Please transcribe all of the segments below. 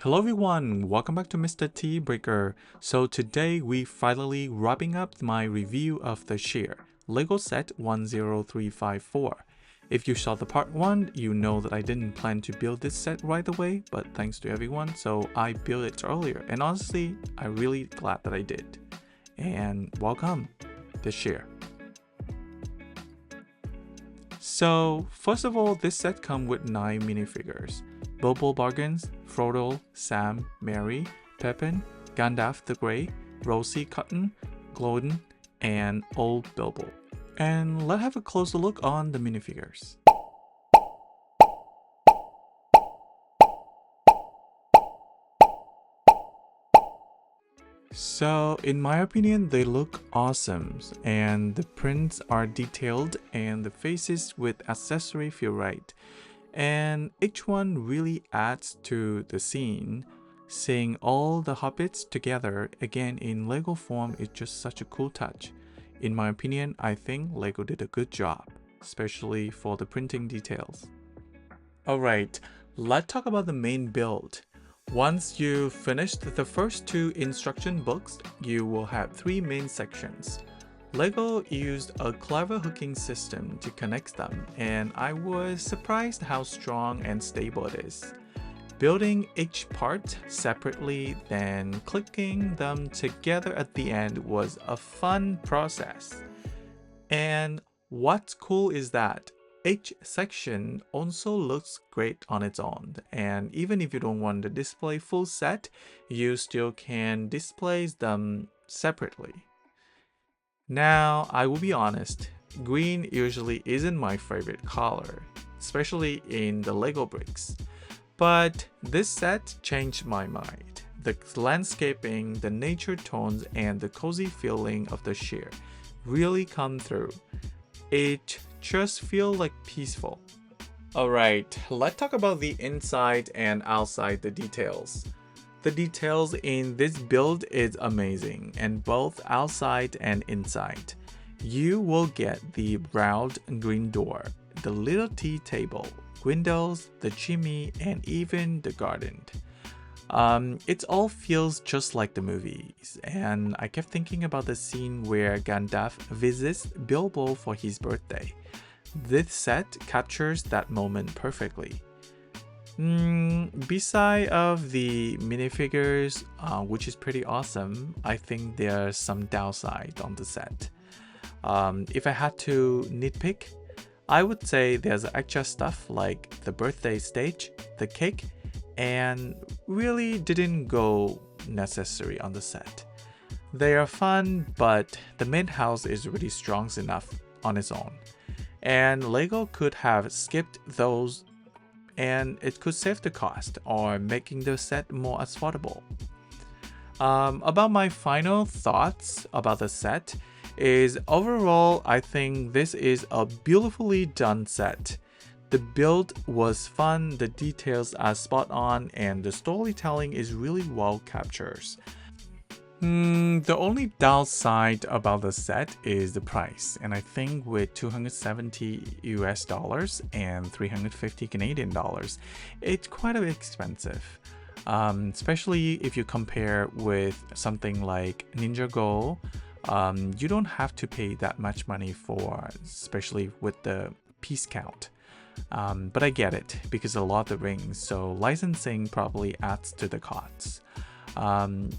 Hello everyone, welcome back to Mr.TBricker. So today we finally wrapping up my review of the Shire LEGO set 10354. If you saw the part 1, you know that I didn't plan to build this set right away, but thanks to everyone, so I built it earlier. And honestly, I'm really glad that I did. And welcome, the Shire. So first of all, this set comes with 9 minifigures. Bilbo Baggins, Frodo, Sam, Merry, Pippin, Gandalf the Grey, Rosie Cotton, Glowden, and Old Bilbo. And let's have a closer look on the minifigures. So in my opinion, they look awesome, and the prints are detailed and the faces with accessory feel right. And each one really adds to the scene. Seeing all the hobbits together again in LEGO form is just such a cool touch. In my opinion, I think LEGO did a good job, especially for the printing details. Alright, let's talk about the main build. Once you finish the first 2 instruction books, you will have 3 main sections. LEGO used a clever hooking system to connect them, and I was surprised how strong and stable it is. Building each part separately, then clicking them together at the end was a fun process. And what's cool is that each section also looks great on its own, and even if you don't want to display full set, you still can display them separately. Now, I will be honest, green usually isn't my favorite color, especially in the LEGO bricks. But this set changed my mind. The landscaping, the nature tones, and the cozy feeling of the Shire really come through. It just feels like peaceful. Alright, let's talk about the inside and outside the details. The details in this build is amazing, and both outside and inside. You will get the round green door, the little tea table, windows, the chimney, and even the garden. It all feels just like the movies, and I kept thinking about the scene where Gandalf visits Bilbo for his birthday. This set captures that moment perfectly. Beside of the minifigures, which is pretty awesome, I think there's some downside on the set. If I had to nitpick, I would say there's extra stuff like the birthday stage, the cake, and really didn't go necessary on the set. They are fun, but the main house is really strong enough on its own. And LEGO could have skipped those, and it could save the cost or making the set more affordable. About my final thoughts about the set is overall, I think this is a beautifully done set. The build was fun, the details are spot on, and the storytelling is really well captured. The only downside about the set is the price, and I think with 270 US dollars and 350 Canadian dollars, it's quite a bit expensive. Especially if you compare with something like Ninjago, you don't have to pay that much money for, especially with the piece count. But I get it because a lot of rings, so licensing probably adds to the costs.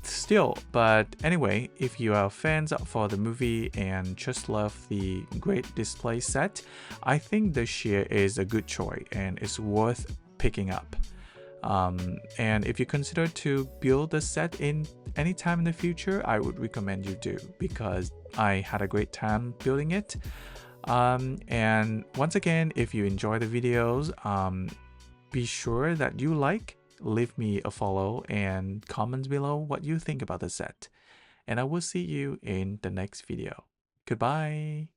Still, but anyway, if you are fans for the movie and just love the great display set, I think the Shire is a good choice and it's worth picking up. And if you consider to build the set in any time in the future, I would recommend you do because I had a great time building it. And once again, if you enjoy the videos, be sure that you leave me a follow and comment below what you think about the set. And I will see you in the next video. Goodbye.